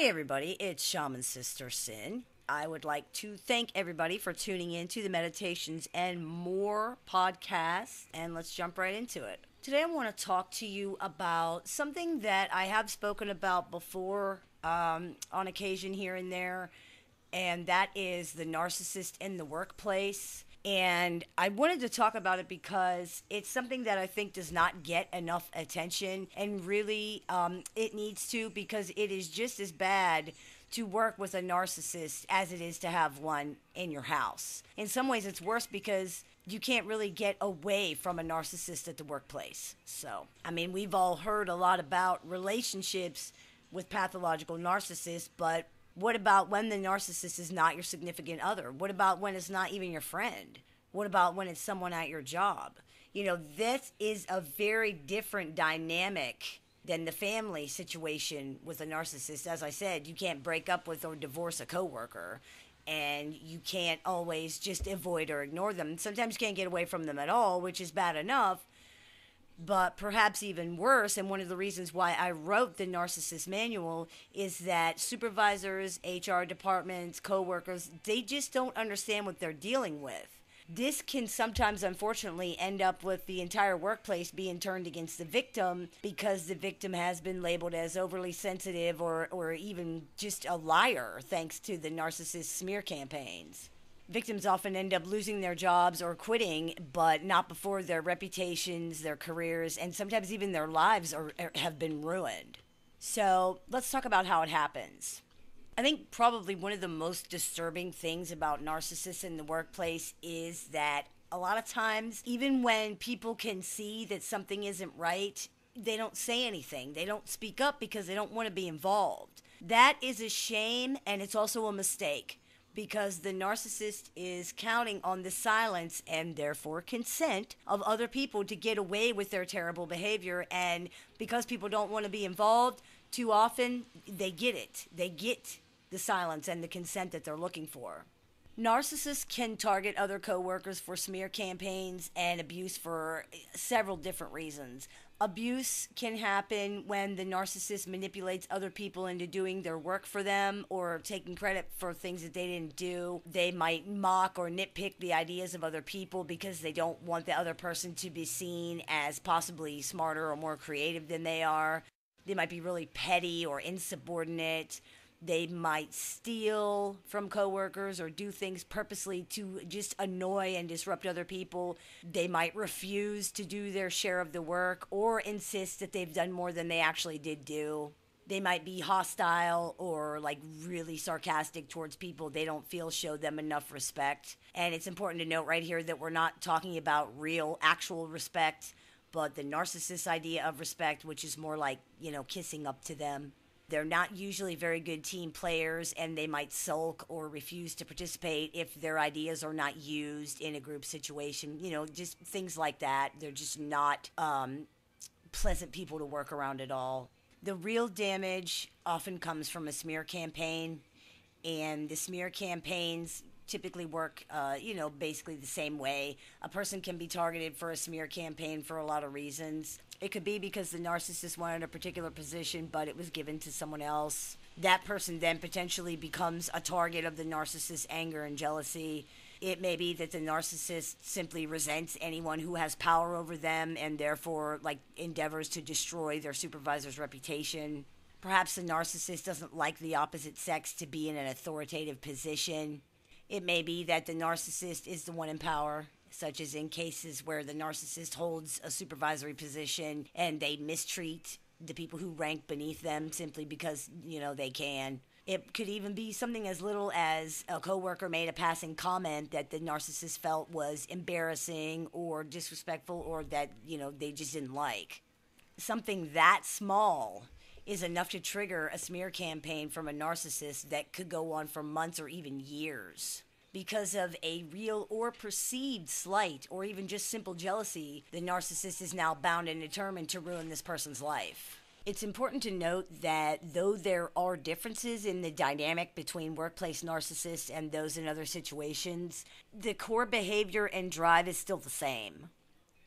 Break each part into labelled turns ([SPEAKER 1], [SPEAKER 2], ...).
[SPEAKER 1] Hey everybody, it's Shaman Sister Sin. I would like to thank everybody for tuning in to the Meditations and More podcast, and let's jump right into it. Today I want to talk to you about something that I have spoken about before on occasion here and there, and that is the narcissist in the workplace. And I wanted to talk about it because it's something that I think does not get enough attention, and really it needs to, because it is just as bad to work with a narcissist as it is to have one in your house. In some ways, it's worse because you can't really get away from a narcissist at the workplace. So, I mean, we've all heard a lot about relationships with pathological narcissists, but what about when the narcissist is not your significant other? What about when it's not even your friend? What about when it's someone at your job? You know, this is a very different dynamic than the family situation with a narcissist. As I said, you can't break up with or divorce a coworker, and you can't always just avoid or ignore them. Sometimes you can't get away from them at all, which is bad enough. But perhaps even worse, and one of the reasons why I wrote the Narcissist Manual, is that supervisors, HR departments, coworkers, they just don't understand what they're dealing with. This can sometimes, unfortunately, end up with the entire workplace being turned against the victim because the victim has been labeled as overly sensitive or even just a liar thanks to the narcissist smear campaigns. Victims often end up losing their jobs or quitting, but not before their reputations, their careers, and sometimes even their lives have been ruined. So let's talk about how it happens. I think probably one of the most disturbing things about narcissists in the workplace is that a lot of times, even when people can see that something isn't right, they don't say anything. They don't speak up because they don't want to be involved. That is a shame, and it's also a mistake, because the narcissist is counting on the silence and therefore consent of other people to get away with their terrible behavior. And because people don't want to be involved, too often they get it. They get the silence and the consent that they're looking for. Narcissists can target other coworkers for smear campaigns and abuse for several different reasons. Abuse can happen when the narcissist manipulates other people into doing their work for them or taking credit for things that they didn't do. They might mock or nitpick the ideas of other people because they don't want the other person to be seen as possibly smarter or more creative than they are. They might be really petty or insubordinate. They might steal from coworkers or do things purposely to just annoy and disrupt other people. They might refuse to do their share of the work or insist that they've done more than they actually did do. They might be hostile or like really sarcastic towards people they don't feel show them enough respect. And it's important to note right here that we're not talking about real, actual respect, but the narcissist idea of respect, which is more like, kissing up to them. They're not usually very good team players, and they might sulk or refuse to participate if their ideas are not used in a group situation. Just things like that. They're just not pleasant people to work around at all. The real damage often comes from a smear campaign, and the smear campaigns typically work, basically the same way. A person can be targeted for a smear campaign for a lot of reasons. It could be because the narcissist wanted a particular position, but it was given to someone else. That person then potentially becomes a target of the narcissist's anger and jealousy. It may be that the narcissist simply resents anyone who has power over them and therefore, endeavors to destroy their supervisor's reputation. Perhaps the narcissist doesn't like the opposite sex to be in an authoritative position. It may be that the narcissist is the one in power, such as in cases where the narcissist holds a supervisory position and they mistreat the people who rank beneath them simply because, they can. It could even be something as little as a coworker made a passing comment that the narcissist felt was embarrassing or disrespectful or that, they just didn't like. Something that small is enough to trigger a smear campaign from a narcissist that could go on for months or even years. Because of a real or perceived slight or even just simple jealousy, the narcissist is now bound and determined to ruin this person's life. It's important to note that though there are differences in the dynamic between workplace narcissists and those in other situations, the core behavior and drive is still the same.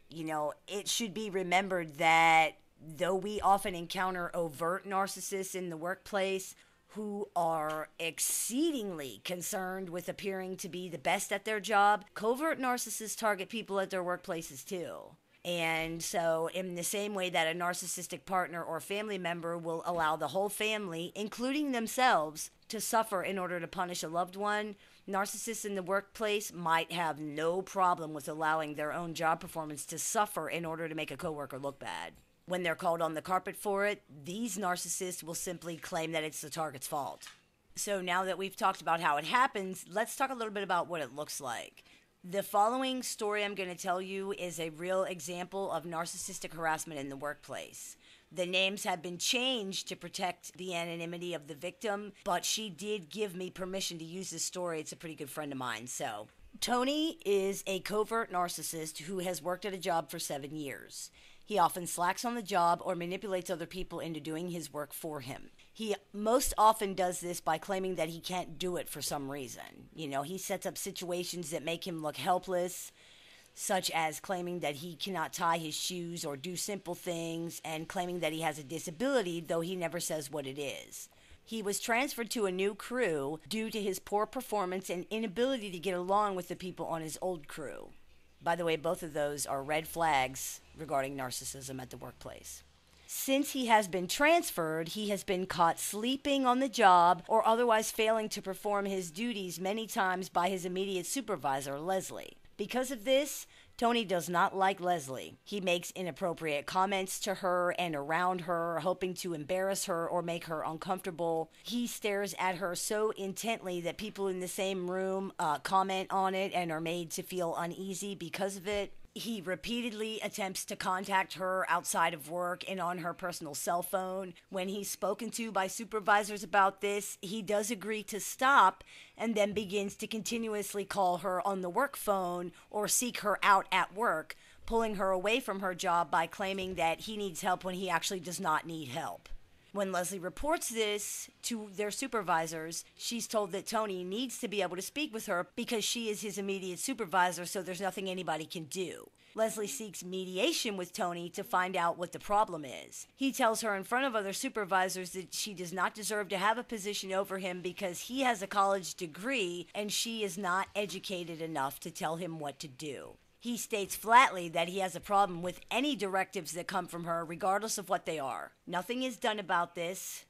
[SPEAKER 1] It should be remembered that though we often encounter overt narcissists in the workplace who are exceedingly concerned with appearing to be the best at their job, covert narcissists target people at their workplaces too. And so, in the same way that a narcissistic partner or family member will allow the whole family, including themselves, to suffer in order to punish a loved one, narcissists in the workplace might have no problem with allowing their own job performance to suffer in order to make a coworker look bad. When they're called on the carpet for it, these narcissists will simply claim that it's the target's fault. So now that we've talked about how it happens, let's talk a little bit about what it looks like. The following story I'm going to tell you is a real example of narcissistic harassment in the workplace. The names have been changed to protect the anonymity of the victim, but she did give me permission to use this story. It's a pretty good friend of mine. So, Tony is a covert narcissist who has worked at a job for 7 years. He often slacks on the job or manipulates other people into doing his work for him. He most often does this by claiming that he can't do it for some reason. He sets up situations that make him look helpless, such as claiming that he cannot tie his shoes or do simple things, and claiming that he has a disability, though he never says what it is. He was transferred to a new crew due to his poor performance and inability to get along with the people on his old crew. By the way, both of those are red flags regarding narcissism at the workplace. Since he has been transferred, he has been caught sleeping on the job or otherwise failing to perform his duties many times by his immediate supervisor, Leslie. Because of this, Tony does not like Leslie. He makes inappropriate comments to her and around her, hoping to embarrass her or make her uncomfortable. He stares at her so intently that people in the same room comment on it and are made to feel uneasy because of it. He repeatedly attempts to contact her outside of work and on her personal cell phone. When he's spoken to by supervisors about this, he does agree to stop and then begins to continuously call her on the work phone or seek her out at work, pulling her away from her job by claiming that he needs help when he actually does not need help. When Leslie reports this to their supervisors, she's told that Tony needs to be able to speak with her because she is his immediate supervisor, so there's nothing anybody can do. Leslie seeks mediation with Tony to find out what the problem is. He tells her in front of other supervisors that she does not deserve to have a position over him because he has a college degree and she is not educated enough to tell him what to do. He states flatly that he has a problem with any directives that come from her, regardless of what they are. Nothing is done about this.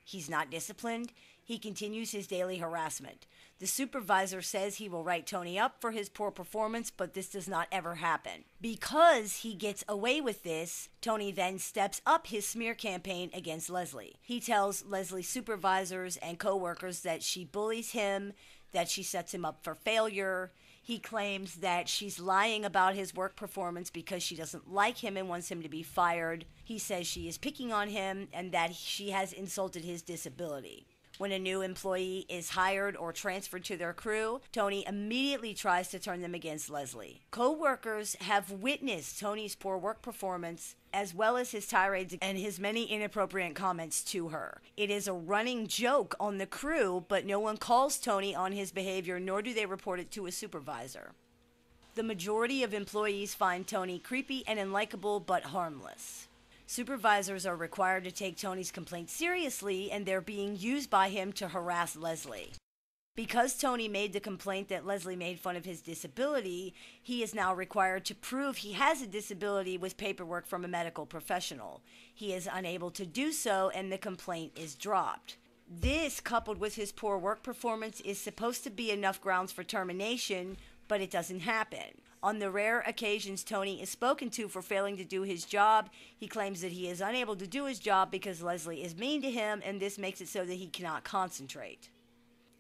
[SPEAKER 1] He's not disciplined. He continues his daily harassment. The supervisor says he will write Tony up for his poor performance, but this does not ever happen. Because he gets away with this, Tony then steps up his smear campaign against Leslie. He tells Leslie's supervisors and coworkers that she bullies him, that she sets him up for failure. He claims that she's lying about his work performance because she doesn't like him and wants him to be fired. He says she is picking on him and that she has insulted his disability. When a new employee is hired or transferred to their crew, Tony immediately tries to turn them against Leslie. Co-workers have witnessed Tony's poor work performance as well as his tirades and his many inappropriate comments to her. It is a running joke on the crew, but no one calls Tony on his behavior, nor do they report it to a supervisor. The majority of employees find Tony creepy and unlikable, but harmless. Supervisors are required to take Tony's complaint seriously, and they're being used by him to harass Leslie. Because Tony made the complaint that Leslie made fun of his disability, he is now required to prove he has a disability with paperwork from a medical professional. He is unable to do so, and the complaint is dropped. This, coupled with his poor work performance, is supposed to be enough grounds for termination, but it doesn't happen. On the rare occasions Tony is spoken to for failing to do his job, he claims that he is unable to do his job because Leslie is mean to him, and this makes it so that he cannot concentrate.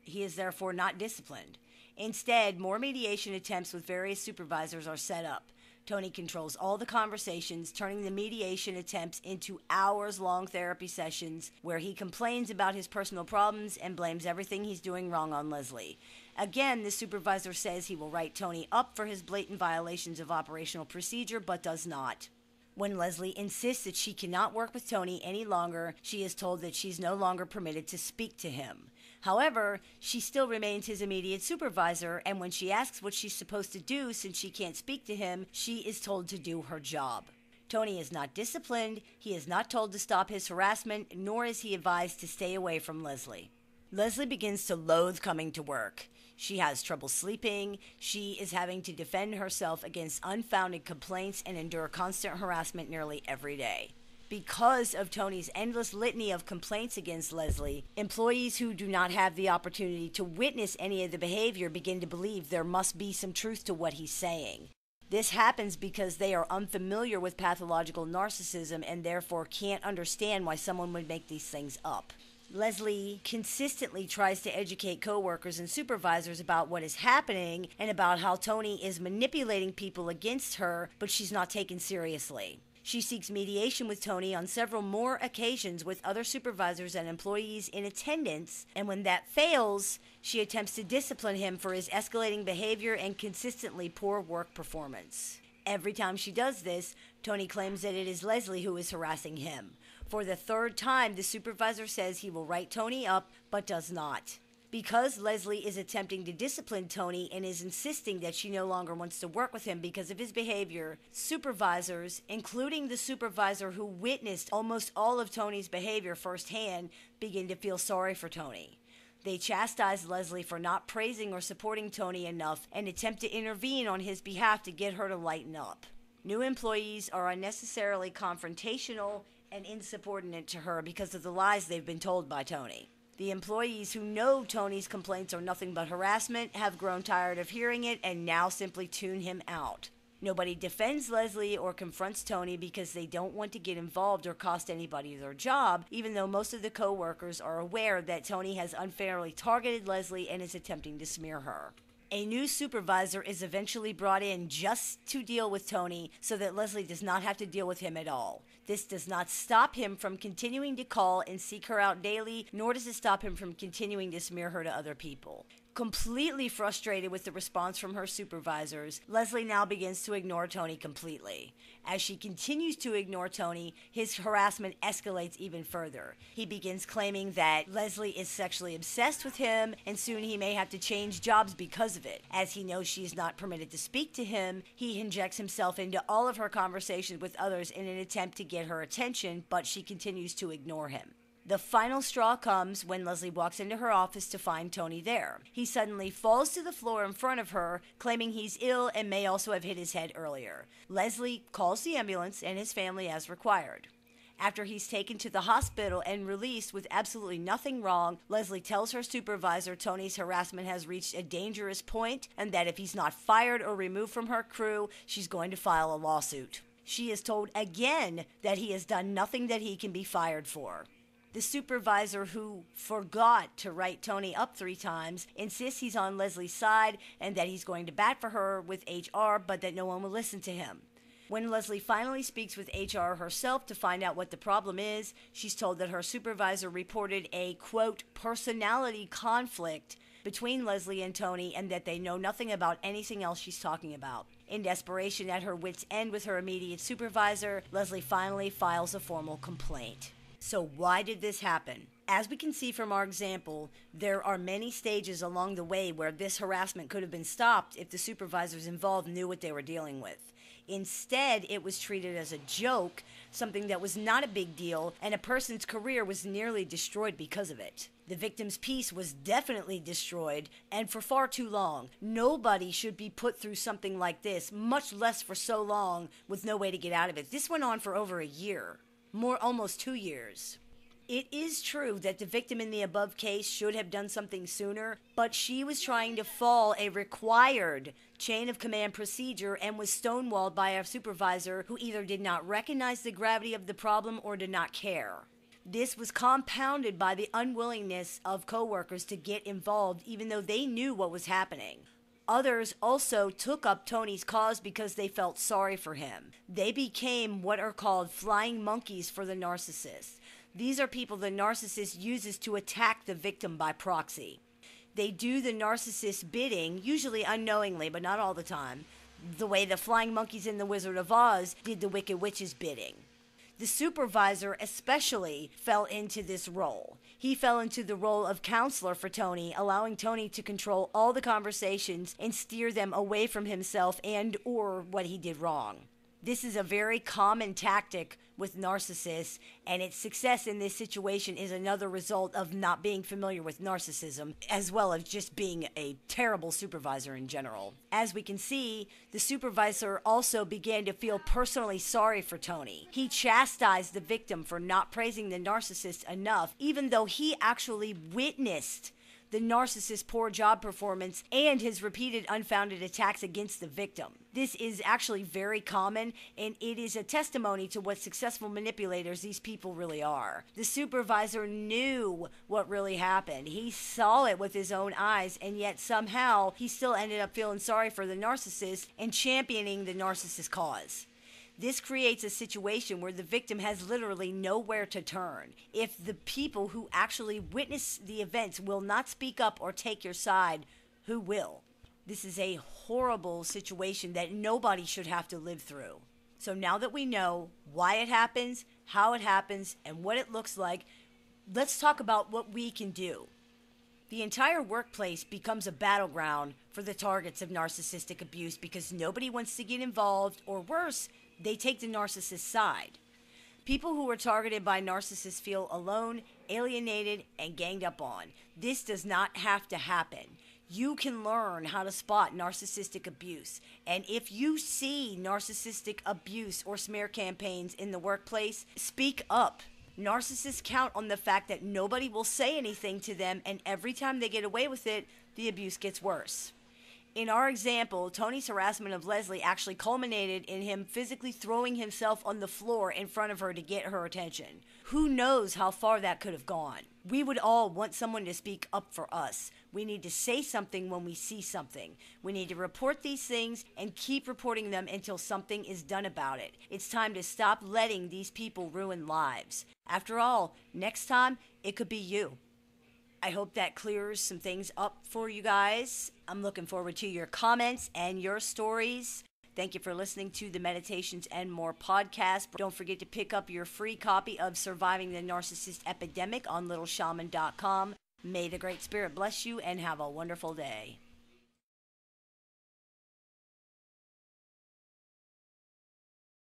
[SPEAKER 1] He is therefore not disciplined. Instead, more mediation attempts with various supervisors are set up. Tony controls all the conversations, turning the mediation attempts into hours-long therapy sessions where he complains about his personal problems and blames everything he's doing wrong on Leslie. Again, the supervisor says he will write Tony up for his blatant violations of operational procedure, but does not. When Leslie insists that she cannot work with Tony any longer, she is told that she's no longer permitted to speak to him. However, she still remains his immediate supervisor, and when she asks what she's supposed to do since she can't speak to him, she is told to do her job. Tony is not disciplined, he is not told to stop his harassment, nor is he advised to stay away from Leslie. Leslie begins to loathe coming to work. She has trouble sleeping, she is having to defend herself against unfounded complaints and endure constant harassment nearly every day. Because of Tony's endless litany of complaints against Leslie, employees who do not have the opportunity to witness any of the behavior begin to believe there must be some truth to what he's saying. This happens because they are unfamiliar with pathological narcissism and therefore can't understand why someone would make these things up. Leslie consistently tries to educate coworkers and supervisors about what is happening and about how Tony is manipulating people against her, but she's not taken seriously. She seeks mediation with Tony on several more occasions with other supervisors and employees in attendance, and when that fails, she attempts to discipline him for his escalating behavior and consistently poor work performance. Every time she does this, Tony claims that it is Leslie who is harassing him. For the third time, the supervisor says he will write Tony up, but does not. Because Leslie is attempting to discipline Tony and is insisting that she no longer wants to work with him because of his behavior, supervisors, including the supervisor who witnessed almost all of Tony's behavior firsthand, begin to feel sorry for Tony. They chastise Leslie for not praising or supporting Tony enough and attempt to intervene on his behalf to get her to lighten up. New employees are unnecessarily confrontational and insubordinate to her because of the lies they've been told by Tony. The employees who know Tony's complaints are nothing but harassment have grown tired of hearing it and now simply tune him out. Nobody defends Leslie or confronts Tony because they don't want to get involved or cost anybody their job, even though most of the co-workers are aware that Tony has unfairly targeted Leslie and is attempting to smear her. A new supervisor is eventually brought in just to deal with Tony so that Leslie does not have to deal with him at all. This does not stop him from continuing to call and seek her out daily, nor does it stop him from continuing to smear her to other people. Completely frustrated with the response from her supervisors, Leslie now begins to ignore Tony completely. As she continues to ignore Tony, his harassment escalates even further. He begins claiming that Leslie is sexually obsessed with him, and soon he may have to change jobs because of it. As he knows she is not permitted to speak to him, he injects himself into all of her conversations with others in an attempt to get her attention, but she continues to ignore him. The final straw comes when Leslie walks into her office to find Tony there. He suddenly falls to the floor in front of her, claiming he's ill and may also have hit his head earlier. Leslie calls the ambulance and his family as required. After he's taken to the hospital and released with absolutely nothing wrong, Leslie tells her supervisor Tony's harassment has reached a dangerous point and that if he's not fired or removed from her crew, she's going to file a lawsuit. She is told again that he has done nothing that he can be fired for. The supervisor, who forgot to write Tony up 3 times, insists he's on Leslie's side and that he's going to bat for her with HR, but that no one will listen to him. When Leslie finally speaks with HR herself to find out what the problem is, she's told that her supervisor reported a, quote, personality conflict between Leslie and Tony and that they know nothing about anything else she's talking about. In desperation, at her wit's end with her immediate supervisor, Leslie finally files a formal complaint. So why did this happen? As we can see from our example, there are many stages along the way where this harassment could have been stopped if the supervisors involved knew what they were dealing with. Instead, it was treated as a joke, something that was not a big deal, and a person's career was nearly destroyed because of it. The victim's peace was definitely destroyed, and for far too long. Nobody should be put through something like this, much less for so long, with no way to get out of it. This went on for over a year. Almost 2 years. It is true that the victim in the above case should have done something sooner, but she was trying to follow a required chain of command procedure and was stonewalled by a supervisor who either did not recognize the gravity of the problem or did not care. This was compounded by the unwillingness of coworkers to get involved even though they knew what was happening. Others also took up Tony's cause because they felt sorry for him. They became what are called flying monkeys for the narcissist. These are people the narcissist uses to attack the victim by proxy. They do the narcissist's bidding, usually unknowingly, but not all the time, the way the flying monkeys in The Wizard of Oz did the Wicked Witch's bidding. The supervisor especially fell into this role. He fell into the role of counselor for Tony, allowing Tony to control all the conversations and steer them away from himself and or what he did wrong. This is a very common tactic with narcissists, and its success in this situation is another result of not being familiar with narcissism, as well as just being a terrible supervisor in general. As we can see, the supervisor also began to feel personally sorry for Tony. He chastised the victim for not praising the narcissist enough, even though he actually witnessed the narcissist's poor job performance and his repeated unfounded attacks against the victim. This is actually very common, and it is a testimony to what successful manipulators these people really are. The supervisor knew what really happened. He saw it with his own eyes, and yet somehow he still ended up feeling sorry for the narcissist and championing the narcissist's cause. This creates a situation where the victim has literally nowhere to turn. If the people who actually witness the events will not speak up or take your side, who will? This is a horrible situation that nobody should have to live through. So now that we know why it happens, how it happens, and what it looks like, let's talk about what we can do. The entire workplace becomes a battleground for the targets of narcissistic abuse because nobody wants to get involved, or worse, they take the narcissist's side. People who are targeted by narcissists feel alone, alienated, and ganged up on. This does not have to happen. You can learn how to spot narcissistic abuse. And if you see narcissistic abuse or smear campaigns in the workplace, speak up. Narcissists count on the fact that nobody will say anything to them, and every time they get away with it, the abuse gets worse. In our example, Tony's harassment of Leslie actually culminated in him physically throwing himself on the floor in front of her to get her attention. Who knows how far that could have gone? We would all want someone to speak up for us. We need to say something when we see something. We need to report these things and keep reporting them until something is done about it. It's time to stop letting these people ruin lives. After all, next time, it could be you. I hope that clears some things up for you guys. I'm looking forward to your comments and your stories. Thank you for listening to the Meditations and More podcast. Don't forget to pick up your free copy of Surviving the Narcissist Epidemic on littleshaman.com. May the Great Spirit bless you and have a wonderful day.